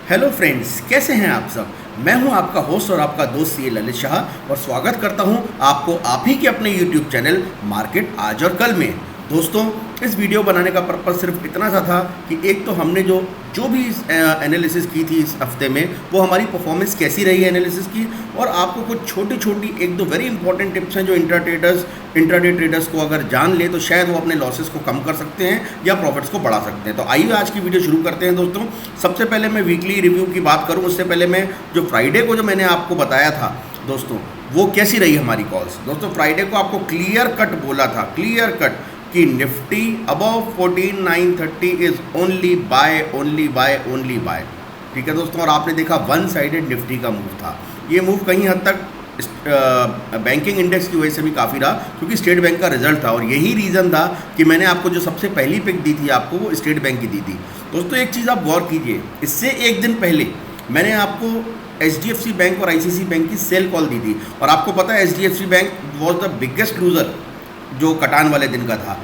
Hello friends, कैसे हैं आप सब। मैं हूं आपका होस्ट और आपका दोस्त ये ललित शाह और स्वागत करता हूं आपको आप ही के अपने यूट्यूब चैनल मार्केट आज और कल में। दोस्तों, इस वीडियो बनाने का पर्पज़ सिर्फ इतना सा था कि एक तो हमने जो भी एनालिसिस की थी इस हफ्ते में, वो हमारी परफॉर्मेंस कैसी रही है एनालिसिस की, और आपको कुछ छोटी छोटी एक दो वेरी इंपॉर्टेंट टिप्स हैं जो इंट्राडे ट्रेडर्स को अगर जान ले तो शायद वो अपने लॉसेस को कम कर सकते हैं या प्रॉफिट्स को बढ़ा सकते हैं। तो आइए आज की वीडियो शुरू करते हैं। दोस्तों, सबसे पहले मैं वीकली रिव्यू की बात करूँ उससे पहले मैं जो फ्राइडे को जो मैंने आपको बताया था दोस्तों, वो कैसी रही हमारी कॉल्स। दोस्तों, फ्राइडे को आपको क्लियर कट बोला था, क्लियर कट, कि Nifty above 14,930 is only by. ठीक है दोस्तों, और आपने देखा वन साइडेड निफ्टी का मूव था। ये मूव कहीं हद तक बैंकिंग इंडेक्स की वजह से भी काफ़ी रहा, क्योंकि स्टेट बैंक का रिजल्ट था और यही रीज़न था कि मैंने आपको जो सबसे पहली पिक दी थी आपको, वो स्टेट बैंक की दी थी। दोस्तों, एक चीज़ आप गौर कीजिए, इससे एक दिन पहले मैंने आपको HDFC बैंक और ICICI बैंक की सेल कॉल दी थी, और आपको पता है HDFC bank was the biggest loser जो कटान वाले दिन का था।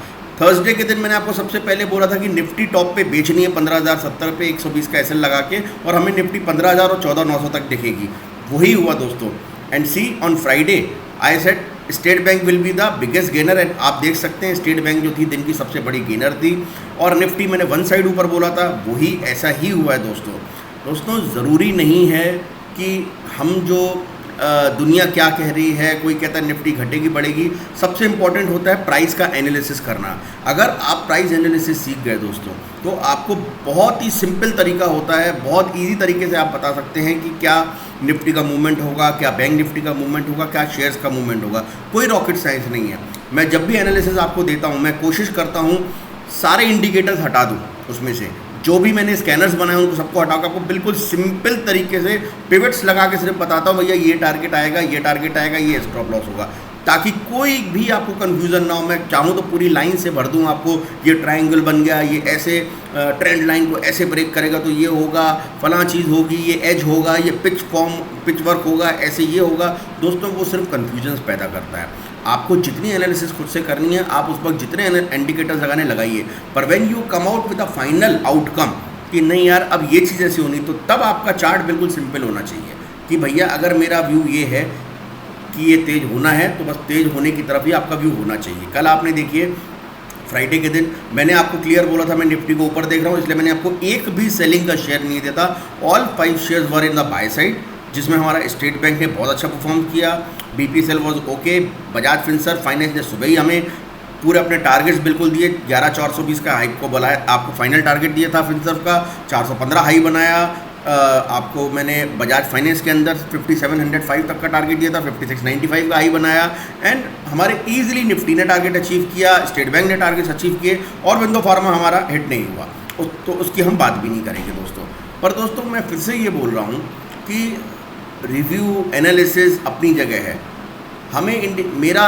थर्सडे के दिन मैंने आपको सबसे पहले बोला था कि निफ्टी टॉप पे बेचनी है 15,070 पे 120 का एसएल लगा के, और हमें निफ्टी 15,000 और 14,900 तक दिखेगी। वही हुआ दोस्तों। And see on Friday I said State Bank will be the biggest gainer, and आप देख सकते हैं स्टेट बैंक जो थी दिन की सबसे बड़ी गेनर थी, और निफ्टी मैंने वन साइड ऊपर बोला था, वही ऐसा ही हुआ है दोस्तों, ज़रूरी नहीं है कि हम जो दुनिया क्या कह रही है, कोई कहता है निफ्टी घटेगी बढ़ेगी, सबसे इंपॉर्टेंट होता है प्राइस का एनालिसिस करना। अगर आप प्राइस एनालिसिस सीख गए दोस्तों, तो आपको बहुत ही सिंपल तरीका होता है, बहुत इजी तरीके से आप बता सकते हैं कि क्या निफ्टी का मूवमेंट होगा, क्या बैंक निफ्टी का मूवमेंट होगा, क्या शेयर्स का मूवमेंट होगा। कोई रॉकेट साइंस नहीं है। मैं जब भी एनालिसिस आपको देता हूँ, मैं कोशिश करता हूँ सारे इंडिकेटर्स हटा दूँ, उसमें से जो भी मैंने स्कैनर्स बनाए उनको सबको हटा कर आपको बिल्कुल सिंपल तरीके से पिवट्स लगा के सिर्फ बताता हूँ, भैया ये टारगेट आएगा, ये टारगेट आएगा, ये स्टॉप लॉस होगा, ताकि कोई भी आपको कन्फ्यूज़न ना हो। मैं चाहूँ तो पूरी लाइन से भर दूँ आपको, ये ट्रायंगल बन गया, ये ऐसे ट्रेंड लाइन को ऐसे ब्रेक करेगा तो ये होगा, फलां चीज़ होगी, ये एज होगा, ये पिच वर्क होगा, ऐसे ये होगा। दोस्तों, वो सिर्फ कन्फ्यूजन्स पैदा करता है। आपको जितनी एनालिसिस खुद से करनी है, आप उस वक्त जितने इंडिकेटर्स लगाने लगाइए, पर when you come out with a final outcome कि नहीं यार अब ये चीज़ ऐसी होनी, तो तब आपका चार्ट बिल्कुल सिंपल होना चाहिए कि भैया अगर मेरा व्यू ये है कि ये तेज़ होना है, तो बस तेज़ होने की तरफ ही आपका व्यू होना चाहिए। कल आपने देखिए फ्राइडे के दिन मैंने आपको क्लियर बोला था मैं निफ्टी को ऊपर देख रहा हूँ, इसलिए मैंने आपको एक भी सेलिंग का शेयर नहीं देता। All 5 shares were in the by side, जिसमें हमारा स्टेट बैंक ने बहुत अच्छा परफॉर्म किया, BPCL was okay, Bajaj Finserv finance ने सुबह ही हमें पूरे अपने टारगेट्स बिल्कुल दिए। 11,420 का हाई को बुलाया, आपको फाइनल टारगेट दिया था फिनसर्व का, 415 हाई बनाया। आपको मैंने बजाज फाइनेंस के अंदर 5705 तक का टारगेट दिया था, 5695 का हाई बनाया, एंड हमारे ईजिली निफ्टी ने टारगेट अचीव किया, स्टेट बैंक ने टारगेट्स अचीव किए, और विंडो फार्मा हमारा हिट नहीं हुआ, तो उसकी हम बात भी नहीं करेंगे दोस्तों। पर दोस्तों, मैं फिर से ये बोल रहा हूँ कि रिव्यू एनालिसिस अपनी जगह है। मेरा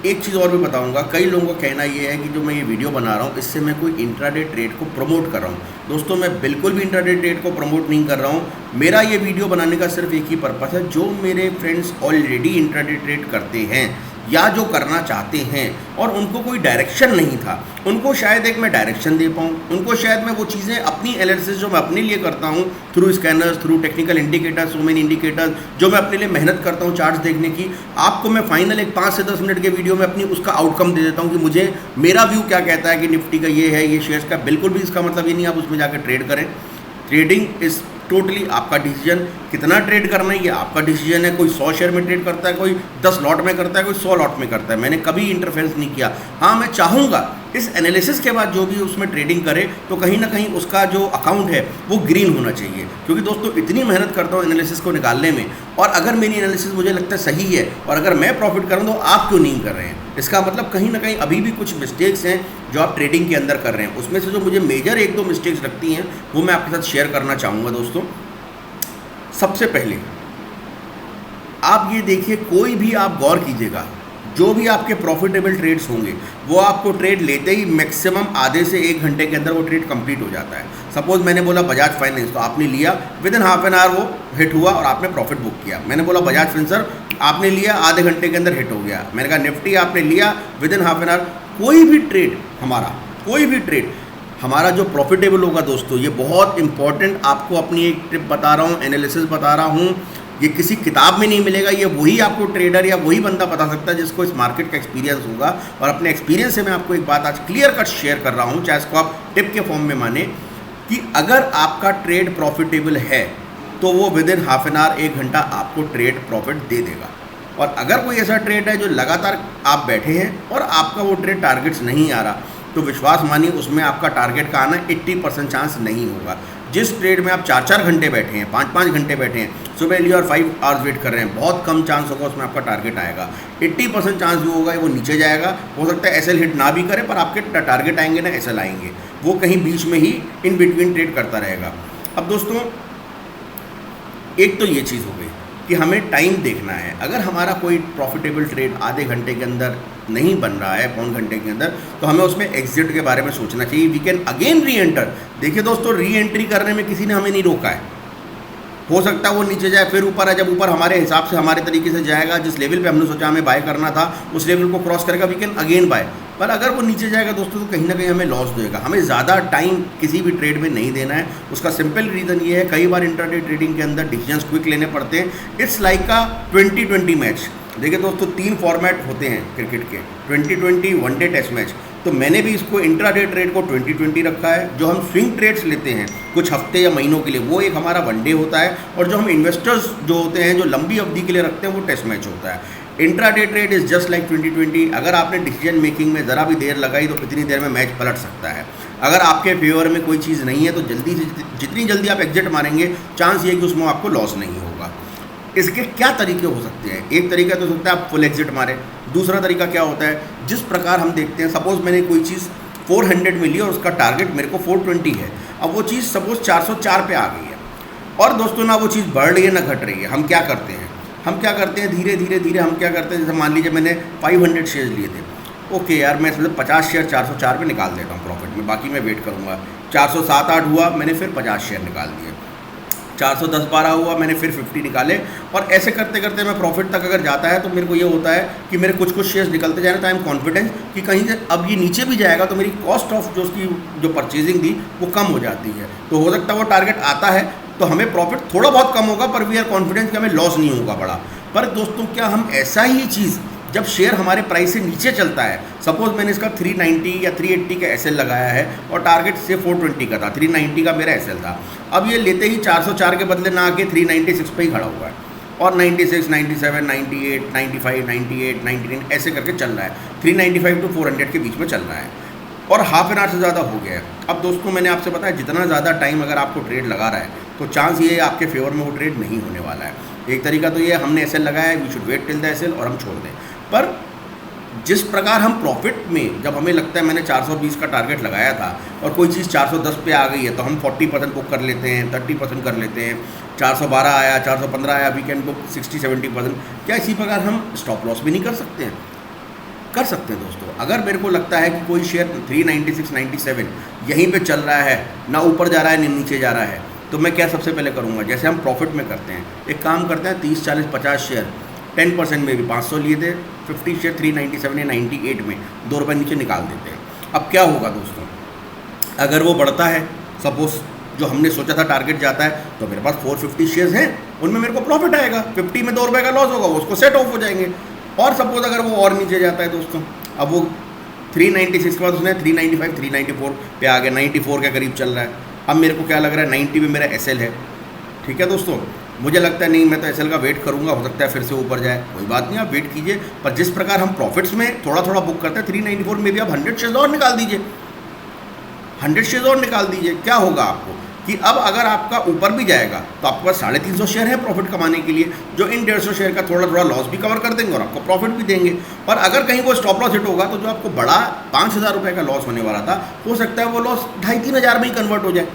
एक चीज़ और भी बताऊंगा, कई लोगों का कहना ये है कि जो मैं ये वीडियो बना रहा हूँ इससे मैं कोई इंट्राडे ट्रेड को प्रमोट कर रहा हूँ। दोस्तों, मैं बिल्कुल भी इंट्राडे ट्रेड को प्रमोट नहीं कर रहा हूँ। मेरा ये वीडियो बनाने का सिर्फ एक ही पर्पस है, जो मेरे फ्रेंड्स ऑलरेडी इंट्राडे ट्रेड करते हैं या जो करना चाहते हैं और उनको कोई डायरेक्शन नहीं था, उनको शायद एक मैं डायरेक्शन दे पाऊँ, उनको शायद मैं वो चीज़ें अपनी एनालिसिस जो मैं अपने लिए करता हूँ through scanners, through technical indicators, so many indicators, जो मैं अपने लिए मेहनत करता हूँ चार्ट्स देखने की, आपको मैं फाइनल एक 5 से 10 मिनट के वीडियो में अपनी उसका आउटकम दे देता हूँ कि मुझे मेरा व्यू क्या कहता है कि निफ्टी का ये है, ये शेयर्स का। बिल्कुल भी इसका मतलब ये नहीं आप उसमें जाकर ट्रेड करें। ट्रेडिंग इज़ टोटली आपका डिसीजन, कितना ट्रेड करना है ये आपका डिसीजन है। कोई 100 शेयर में ट्रेड करता है, कोई 10 लॉट में करता है, कोई 100 लॉट में करता है। मैंने कभी इंटरफेरेंस नहीं किया। हाँ, मैं चाहूँगा इस एनालिसिस के बाद जो भी उसमें ट्रेडिंग करे तो कहीं ना कहीं उसका जो अकाउंट है वो ग्रीन होना चाहिए, क्योंकि दोस्तों इतनी मेहनत करता हूँ एनालिसिस को निकालने में, और अगर मेरी एनालिसिस मुझे लगता है सही है और अगर मैं प्रॉफिट करूँ तो आप क्यों नहीं कर रहे हैं। इसका मतलब कहीं ना कहीं अभी भी कुछ मिस्टेक्स हैं जो आप ट्रेडिंग के अंदर कर रहे हैं। उसमें से जो मुझे मेजर 1-2 मिस्टेक्स लगती हैं वो मैं आपके साथ शेयर करना चाहूँगा दोस्तों। सबसे पहले आप ये देखिए, कोई भी आप गौर कीजिएगा, जो भी आपके प्रॉफिटेबल ट्रेड्स होंगे वो आपको ट्रेड लेते ही मैक्सिमम आधे से 1 घंटे के अंदर वो ट्रेड कंप्लीट हो जाता है। सपोज मैंने बोला बजाज फाइनेंस, तो आपने लिया, with in half an hour वो हिट हुआ और आपने प्रॉफिट बुक किया। मैंने बोला बजाज फिनसर्व, आपने लिया, आधे घंटे के अंदर हिट हो गया। मैंने कहा निफ्टी आपने लिया, with in half an hour. कोई भी ट्रेड हमारा, कोई भी ट्रेड हमारा जो प्रॉफिटेबल होगा दोस्तों, ये बहुत इंपॉर्टेंट आपको अपनी एक टिप बता रहा हूँ, एनालिसिस बता रहा हूँ। ये किसी किताब में नहीं मिलेगा, ये वही आपको ट्रेडर या वही बंदा बता सकता है जिसको इस मार्केट का एक्सपीरियंस होगा। और अपने एक्सपीरियंस से मैं आपको एक बात आज क्लियर कट शेयर कर रहा हूँ, चाहे इसको आप टिप के फॉर्म में माने, कि अगर आपका ट्रेड प्रॉफिटेबल है तो वो with in half an hour, 1 घंटा आपको ट्रेड प्रॉफिट दे देगा। और अगर कोई ऐसा ट्रेड है जो लगातार आप बैठे हैं और आपका वो ट्रेड टारगेट्स नहीं आ रहा, तो विश्वास मानिए उसमें आपका टारगेट का आना 80% चांस नहीं होगा। जिस ट्रेड में आप 4-4 घंटे बैठे हैं, 5-5 घंटे बैठे हैं, सुबह लिए और 5 आवर्स वेट कर रहे हैं, बहुत कम चांस होगा उसमें आपका टारगेट आएगा। 80% चांस जो होगा वो नीचे जाएगा। हो सकता है एसएल हिट ना भी करे, पर आपके टारगेट आएंगे ना एसएल आएंगे, वो कहीं बीच में ही इन बिटवीन ट्रेड करता रहेगा। अब दोस्तों, एक तो ये चीज़ हो गई कि हमें टाइम देखना है। अगर हमारा कोई प्रॉफिटेबल ट्रेड आधे घंटे के अंदर नहीं बन रहा है, पौन घंटे के अंदर, तो हमें उसमें एग्जिट के बारे में सोचना चाहिए। We can again re enter. देखिए दोस्तों, री एंट्री करने में किसी ने हमें नहीं रोका है। हो सकता है वो नीचे जाए फिर ऊपर है, जब ऊपर हमारे हिसाब से हमारे तरीके से जाएगा, जिस लेवल पे हमने सोचा हमें बाय करना था उस लेवल को क्रॉस करेगा, वी कैन अगेन बाय। पर अगर वो नीचे जाएगा दोस्तों तो कहीं ना कहीं हमें लॉस देगा। हमें ज़्यादा टाइम किसी भी ट्रेड में नहीं देना है। उसका सिंपल रीज़न ये है, कई बार इंट्राडे ट्रेडिंग के अंदर डिसीजंस क्विक लेने पड़ते हैं। इट्स लाइक का 20-20 मैच। देखिए दोस्तों, 3 फॉर्मेट होते हैं क्रिकेट के, 20-20, वनडे, टेस्ट मैच। तो मैंने भी इसको इंट्राडे ट्रेड को 20-20 रखा है। जो हम स्विंग ट्रेड्स लेते हैं कुछ हफ्ते या महीनों के लिए, वो एक हमारा वनडे होता है। और जो हम इन्वेस्टर्स जो होते हैं, जो लंबी अवधि के लिए रखते हैं, वो टेस्ट मैच होता है। Intraday trade is just like 20-20। अगर आपने डिसीजन मेकिंग में ज़रा भी देर लगाई तो इतनी देर में मैच पलट सकता है। अगर आपके फेवर में कोई चीज़ नहीं है तो जल्दी से जितनी जल्दी आप एग्जिट मारेंगे, चांस ये है कि उसमें आपको लॉस नहीं होगा। इसके क्या तरीके हो सकते हैं? एक तरीका तो सकता है आप फुल एग्जिट मारें। दूसरा तरीका क्या होता है, जिस प्रकार हम देखते हैं, सपोज़ मैंने कोई चीज़ 400 में ली और उसका टारगेट मेरे को 420 है। अब वो चीज़ सपोज़ 404 पे आ गई है और दोस्तों ना वो चीज़ बढ़ रही है ना घट रही है। हम क्या करते हैं धीरे धीरे हम क्या करते हैं, जैसे मान लीजिए मैंने 500 शेयर्स लिए थे। ओके यार, मैं मतलब 50 शेयर 404 पे निकाल देता हूँ प्रॉफिट में, बाकी मैं वेट करूँगा। 407-8 हुआ, मैंने फिर 50 शेयर निकाल दिए। 410-12 हुआ, मैंने फिर 50 निकाले। और ऐसे करते करते मैं प्रॉफिट तक अगर जाता है तो मेरे को ये होता है कि मेरे कुछ शेयर्स निकलते जा रहे हैं, तो आई एम कॉन्फिडेंस कि कहीं से अब ये नीचे भी जाएगा तो मेरी कॉस्ट ऑफ जो उसकी जो परचेजिंग थी वो कम हो जाती है। तो हो सकता है वो टारगेट आता है तो हमें प्रॉफिट थोड़ा बहुत कम होगा, पर वी आर कॉन्फिडेंस कि हमें लॉस नहीं होगा बड़ा। पर दोस्तों, क्या हम ऐसा ही चीज़ जब शेयर हमारे प्राइस से नीचे चलता है, सपोज मैंने इसका 390 या 380 का एसएल लगाया है और टारगेट से 420 का था, 390 का मेरा एसएल था। अब ये लेते ही 404 के बदले ना आके 396 पे ही खड़ा हुआ है और 96, 97, 98, 95, 98, 99 ऐसे करके चल रहा है। 395 to 400 के बीच में चल रहा है और हाफ एन आवर से ज़्यादा हो गया है। अब दोस्तों, मैंने आपसे बताया जितना ज़्यादा टाइम अगर आपको ट्रेड लगा रहा है तो चांस ये है आपके फेवर में वो ट्रेड नहीं होने वाला है। एक तरीका तो ये हमने एसएल लगाया है, we should wait till the SL और हम छोड़ दें। पर जिस प्रकार हम प्रॉफिट में, जब हमें लगता है मैंने 420 का टारगेट लगाया था और कोई चीज़ 410 पे आ गई है तो हम 40% बुक कर लेते हैं, 30% कर लेते हैं। 412 आया, 415 आया, वी कैन बुक 60-70%। क्या इसी प्रकार हम स्टॉप लॉस भी नहीं कर सकते हैं? कर सकते हैं दोस्तों। अगर मेरे को लगता है कि कोई शेयर 396, 97 यहीं पे चल रहा है, ना ऊपर जा रहा है ना नीचे जा रहा है, तो मैं क्या सबसे पहले करूँगा, जैसे हम प्रॉफिट में करते हैं, एक काम करते हैं 30, 40, 50 शेयर 10% में भी 500 लिए थे, 50 शेयर 397 या 98 में 2 रुपये नीचे निकाल देते हैं। अब क्या होगा दोस्तों, अगर वो बढ़ता है, सपोज जो हमने सोचा था टारगेट जाता है, तो मेरे पास 450 शेयर्स हैं, उनमें मेरे को प्रॉफिट आएगा। 50 में 2 रुपये का लॉस होगा, वो उसको सेट ऑफ हो जाएंगे। और सपोज अगर वो और नीचे जाता है दोस्तों, अब वो 396 के बाद उसने 395, 394 पे आ गया, 94 के करीब चल रहा है। अब मेरे को क्या लग रहा है, 90 में मेरा एसएल है। ठीक है दोस्तों, मुझे लगता है नहीं, मैं तो एसएल का वेट करूंगा, हो सकता है फिर से ऊपर जाए, कोई बात नहीं, आप वेट कीजिए। पर जिस प्रकार हम प्रॉफिट्स में थोड़ा थोड़ा बुक करते हैं, 394 में भी आप 100 शेयर्स और निकाल दीजिए, 100 शेयर्स और निकाल दीजिए। क्या होगा आपको कि अब अगर आपका ऊपर भी जाएगा तो आपके पास 350 शेयर है प्रॉफिट कमाने के लिए, जो इन 150 शेयर का थोड़ा थोड़ा लॉस भी कवर कर देंगे और आपको प्रॉफिट भी देंगे। और अगर कहीं वो स्टॉप लॉस हिट होगा तो जो आपको बड़ा 5000 रुपये का लॉस होने वाला था, हो सकता है वो लॉस 2,500-3 हज़ार में ही कन्वर्ट हो जाए।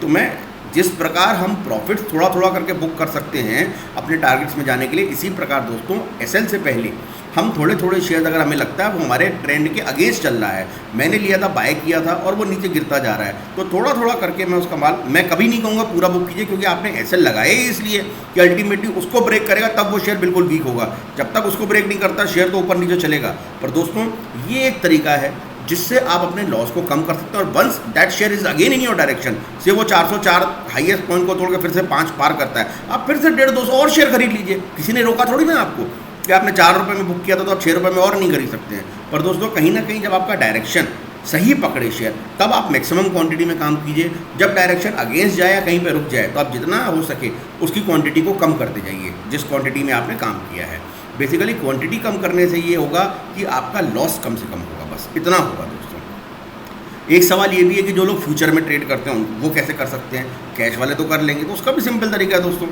तो मैं जिस प्रकार हम प्रॉफिट थोड़ा थोड़ा करके बुक कर सकते हैं अपने टारगेट्स में जाने के लिए, इसी प्रकार दोस्तों एसएल से पहले हम थोड़े थोड़े शेयर, अगर हमें लगता है वो हमारे ट्रेंड के अगेंस्ट चल रहा है, मैंने लिया था, बाय किया था और वो नीचे गिरता जा रहा है, तो थोड़ा थोड़ा करके मैं उसका माल, मैं कभी नहीं कहूँगा पूरा बुक कीजिए, क्योंकि आपने एसएल लगाए ही इसलिए कि अल्टीमेटली उसको ब्रेक करेगा तब वो शेयर बिल्कुल वीक होगा। जब तक उसको ब्रेक नहीं करता शेयर तो ऊपर नीचे चलेगा। पर दोस्तों, ये एक तरीका है जिससे आप अपने लॉस को कम कर सकते हैं। और once that share is again in your direction, से वो 404 हाईएस्ट पॉइंट को तोड़ के फिर से 5 पार करता है, आप फिर से 150-200 और शेयर खरीद लीजिए। किसी ने रोका थोड़ी ना आपको कि आपने 4 रुपये में बुक किया था तो आप 6 रुपये में और नहीं खरीद सकते हैं। पर दोस्तों कहीं ना कहीं जब आपका डायरेक्शन सही पकड़े शेयर, तब आप मैक्सिमम क्वांटिटी में काम कीजिए। जब डायरेक्शन अगेंस्ट जाए या कहीं पे रुक जाए तो आप जितना हो सके उसकी क्वांटिटी को कम करते जाइए जिस क्वांटिटी में आपने काम किया है। बेसिकली क्वांटिटी कम करने से ये होगा कि आपका लॉस कम से कम होगा, बस इतना होगा दोस्तों। एक सवाल ये भी है कि जो लोग फ्यूचर में ट्रेड करते हैं वो कैसे कर सकते हैं? कैश वाले तो कर लेंगे, तो उसका भी सिंपल तरीका है दोस्तों।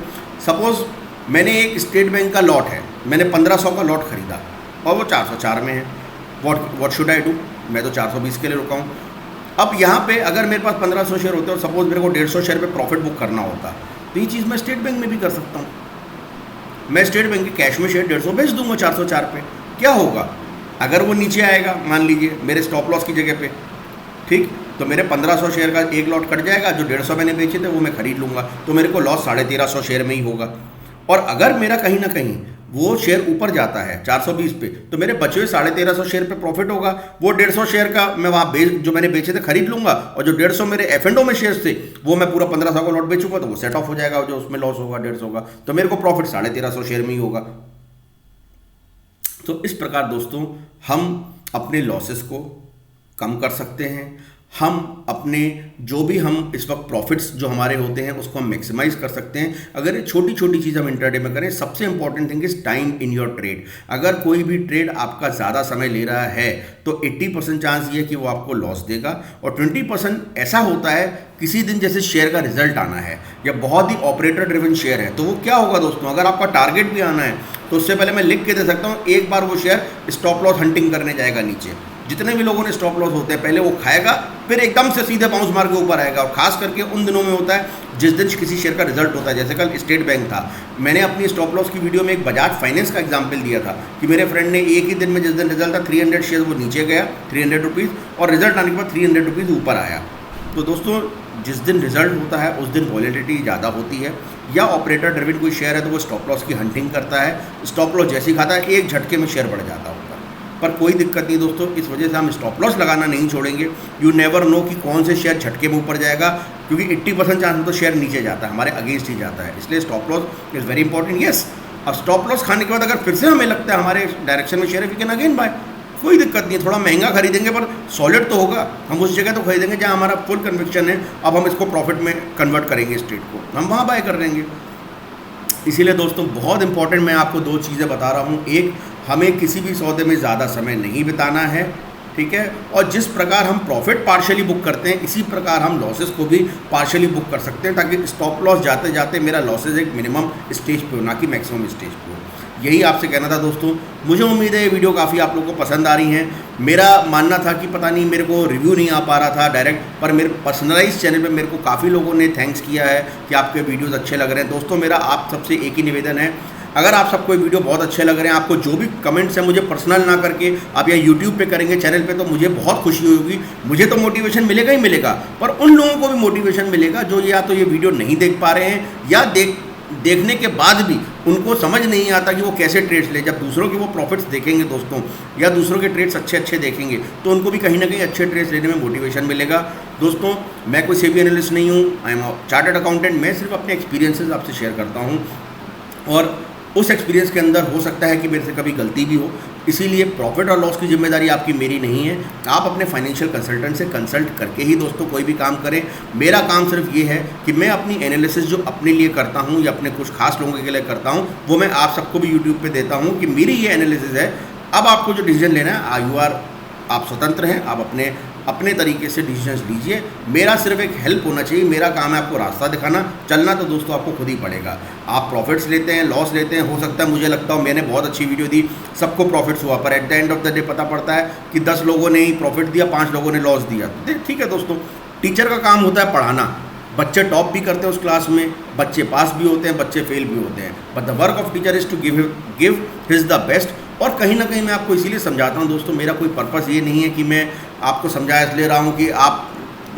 सपोज मैंने एक स्टेट बैंक का लॉट है, मैंने 1500 का लॉट खरीदा और वो 404 में है। What should I do? मैं तो 420 के लिए रुका हूँ। अब यहाँ पे अगर मेरे पास 1500 शेयर होते और सपोज मेरे को 150 शेयर पे प्रॉफिट बुक करना होता, तो ये चीज़ मैं स्टेट बैंक में भी कर सकता हूँ। मैं स्टेट बैंक के कैश में शेयर 150 बेच दूंगा 404 पे। क्या होगा अगर वो नीचे आएगा, मान लीजिए मेरे स्टॉप लॉस की जगह पे, ठीक, तो मेरे 1500 शेयर का एक लॉट कट जाएगा, जो 150 मैंने बेचे थे वो मैं खरीद लूँगा, तो मेरे को लॉस 1350 शेयर में ही होगा। और अगर मेरा कहीं ना कहीं वो शेयर ऊपर जाता है 420 पे, तो मेरे बचे हुए 1350 शेयर पे प्रॉफिट होगा। वो 150 शेयर का मैं वहाँ जो मैंने बेचे थे खरीद लूँगा, और जो 150 मेरे F&O में शेयर्स थे वो मैं पूरा 1500 का लॉट बेचूंगा, तो वो सेट ऑफ हो जाएगा। जो उसमें लॉस होगा 150 का, तो मेरे को प्रॉफिट 1350 शेयर में ही होगा। तो इस प्रकार दोस्तों हम अपने लॉसेस को कम कर सकते हैं। हम अपने जो भी हम इस वक्त प्रॉफिट्स जो हमारे होते हैं उसको हम मैक्सिमाइज कर सकते हैं अगर ये छोटी छोटी चीज़ हम इंटरडे में करें। सबसे important thing is time in your trade. अगर कोई भी ट्रेड आपका ज़्यादा समय ले रहा है तो 80% चांस ये है कि वो आपको लॉस देगा, और 20% ऐसा होता है किसी दिन जैसे शेयर का रिजल्ट आना है या बहुत ही ऑपरेटर ड्रिवन शेयर है, तो वो क्या होगा दोस्तों, अगर आपका टारगेट भी आना है तो उससे पहले मैं लिख के दे सकता हूँ, एक बार वो शेयर स्टॉप लॉस हंटिंग करने जाएगा नीचे। जितने भी लोगों ने स्टॉप लॉस होते हैं पहले वो खाएगा, फिर एकदम से सीधे बाउंस मार के ऊपर आएगा। और खास करके उन दिनों में होता है जिस दिन किसी शेयर का रिजल्ट होता है। जैसे कल स्टेट बैंक था, मैंने अपनी स्टॉप लॉस की वीडियो में एक बजाज फाइनेंस का एग्जांपल दिया था कि मेरे फ्रेंड ने एक ही दिन में, जिस दिन रिजल्ट था 300 शेयर वो नीचे गया 300 रुपीज़, और रिजल्ट आने के बाद 300 रुपीज़ ऊपर आया। तो दोस्तों जिस दिन रिजल्ट होता है उस दिन वॉलेटिलिटी ज़्यादा होती है, या ऑपरेटर ड्रिवन कोई शेयर है तो वो स्टॉप लॉस की हंटिंग करता है, स्टॉप लॉस जैसे ही खाता है एक झटके में शेयर बढ़ जाता होगा। पर कोई दिक्कत नहीं दोस्तों, इस वजह से हम स्टॉप लॉस लगाना नहीं छोड़ेंगे। यू नेवर नो कि कौन से शेयर झटके में ऊपर जाएगा, क्योंकि 80% चांस तो शेयर नीचे जाता है, हमारे अगेंस्ट ही जाता है। इसलिए stop loss is very important. Yes, अब स्टॉप लॉस खाने के बाद अगर फिर से हमें लगता है हमारे डायरेक्शन में शेयर है, वी कैन अगेन बाय, कोई दिक्कत नहीं है। थोड़ा महंगा खरीदेंगे पर सॉलिड तो होगा, हम उस जगह तो खरीदेंगे जहाँ हमारा फुल कन्विक्शन है अब हम इसको प्रॉफिट में कन्वर्ट करेंगे, स्टेट को हम वहाँ बाय कर लेंगे। इसीलिए दोस्तों बहुत इंपॉर्टेंट मैं आपको 2 चीज़ें बता रहा हूँ। एक, हमें किसी भी सौदे में ज़्यादा समय नहीं बिताना है, ठीक है, और जिस प्रकार हम प्रॉफिट पार्शियली बुक करते हैं इसी प्रकार हम लॉसेस को भी पार्शियली बुक कर सकते हैं, ताकि स्टॉप लॉस जाते जाते मेरा लॉसेस एक मिनिमम स्टेज पे हो, ना कि मैक्सिमम स्टेज पे हो। यही आपसे कहना था दोस्तों। मुझे उम्मीद है ये वीडियो काफ़ी आप लोगों को पसंद आ रही हैं। मेरा मानना था कि पता नहीं मेरे को रिव्यू नहीं आ पा रहा था डायरेक्ट, पर मेरे पर्सनलाइज चैनल पे मेरे को काफ़ी लोगों ने थैंक्स किया है कि आपके वीडियोस अच्छे लग रहे हैं। दोस्तों मेरा आप सबसे एक ही निवेदन है, अगर आप सबको वीडियो बहुत अच्छे लग रहे हैं, आपको जो भी कमेंट्स हैं मुझे पर्सनल ना करके आप या यूट्यूब पे करेंगे चैनल पे, तो मुझे बहुत खुशी होगी। मुझे तो मोटिवेशन मिलेगा ही मिलेगा, पर उन लोगों को भी मोटिवेशन मिलेगा जो या तो ये वीडियो नहीं देख पा रहे हैं या देखने के बाद भी उनको समझ नहीं आता कि वो कैसे ट्रेड्स ले। जब दूसरों के वो प्रॉफिट्स देखेंगे दोस्तों, या दूसरों के ट्रेड्स अच्छे देखेंगे, तो उनको भी कहीं ना कहीं अच्छे ट्रेड्स लेने में मोटिवेशन मिलेगा। दोस्तों मैं कोई सेबी एनालिस्ट नहीं हूँ, आई एम चार्टर्ड अकाउंटेंट। मैं सिर्फ अपने एक्सपीरियंसेस आपसे शेयर करता हूँ, और उस एक्सपीरियंस के अंदर हो सकता है कि मेरे से कभी गलती भी हो, इसीलिए प्रॉफिट और लॉस की जिम्मेदारी आपकी, मेरी नहीं है। आप अपने फाइनेंशियल कंसल्टेंट से कंसल्ट करके ही दोस्तों कोई भी काम करें। मेरा काम सिर्फ ये है कि मैं अपनी एनालिसिस जो अपने लिए करता हूँ या अपने कुछ खास लोगों के लिए करता हूँ, वो मैं आप सबको भी यूट्यूब पे देता हूँ कि मेरी ये एनालिसिस है। अब आपको जो डिसीजन लेना है आप स्वतंत्र हैं, आप अपने तरीके से डिसीजंस लीजिए। मेरा सिर्फ एक हेल्प होना चाहिए, मेरा काम है आपको रास्ता दिखाना। चलना तो दोस्तों आपको खुद ही पड़ेगा। आप प्रॉफिट्स लेते हैं, लॉस लेते हैं, हो सकता है मुझे लगता हो मैंने बहुत अच्छी वीडियो दी, सबको प्रॉफिट्स हुआ, पर at the end of the day पता पड़ता है कि 10 लोगों ने ही प्रॉफिट दिया, 5 लोगों ने लॉस दिया। ठीक है दोस्तों, टीचर का काम होता है पढ़ाना, बच्चे टॉप भी करते हैं उस क्लास में, बच्चे पास भी होते हैं, बच्चे फेल भी होते हैं, but the work of teacher is to give his the best. और कहीं ना कहीं मैं आपको इसीलिए समझाता हूँ दोस्तों, मेरा कोई पर्पस ये नहीं है कि मैं आपको समझा इसलिए रहा हूँ कि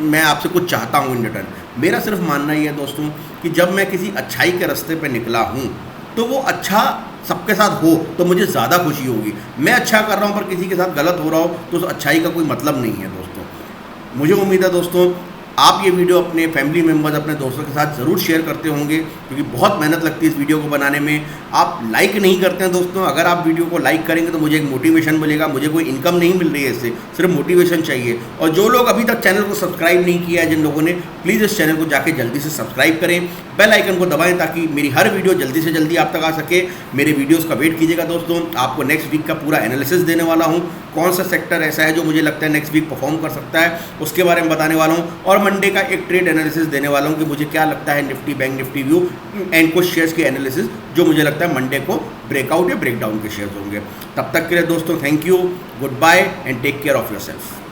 मैं आपसे कुछ चाहता हूँ इन रिटर्न। मेरा सिर्फ मानना ही है दोस्तों कि जब मैं किसी अच्छाई के रास्ते पे निकला हूँ तो वो अच्छा सबके साथ हो तो मुझे ज़्यादा खुशी होगी। मैं अच्छा कर रहा हूँ पर किसी के साथ गलत हो रहा हो तो उस अच्छाई का कोई मतलब नहीं है दोस्तों। मुझे उम्मीद है दोस्तों आप ये वीडियो अपने फैमिली मेम्बर्स, अपने दोस्तों के साथ ज़रूर शेयर करते होंगे, क्योंकि बहुत मेहनत लगती है इस वीडियो को बनाने में। आप लाइक नहीं करते हैं दोस्तों, अगर आप वीडियो को लाइक करेंगे तो मुझे एक मोटिवेशन मिलेगा। मुझे कोई इनकम नहीं मिल रही है इससे, सिर्फ मोटिवेशन चाहिए। और जो लोग अभी तक चैनल को सब्सक्राइब नहीं किया है, जिन लोगों ने, प्लीज़ इस चैनल को जाके जल्दी से सब्सक्राइब करें, बेल आइकन को दबाएं ताकि मेरी हर वीडियो जल्दी से जल्दी आप तक आ सके। मेरे वीडियोज़ का वेट कीजिएगा दोस्तों, आपको नेक्स्ट वीक का पूरा एनालिसिस देने वाला हूँ। कौन सा सेक्टर ऐसा है जो मुझे लगता है नेक्स्ट वीक परफॉर्म कर सकता है, उसके बारे में बताने वाला हूँ। और मंडे का एक ट्रेड एनालिसिस देने वाला हूँ कि मुझे क्या लगता है Nifty, bank Nifty view and कुछ शेयर्स के एनालिसिस जो मुझे लगता है मंडे को ब्रेकआउट या ब्रेकडाउन के शेयर्स होंगे। तब तक के लिए दोस्तों thank you, goodbye and take care of yourself.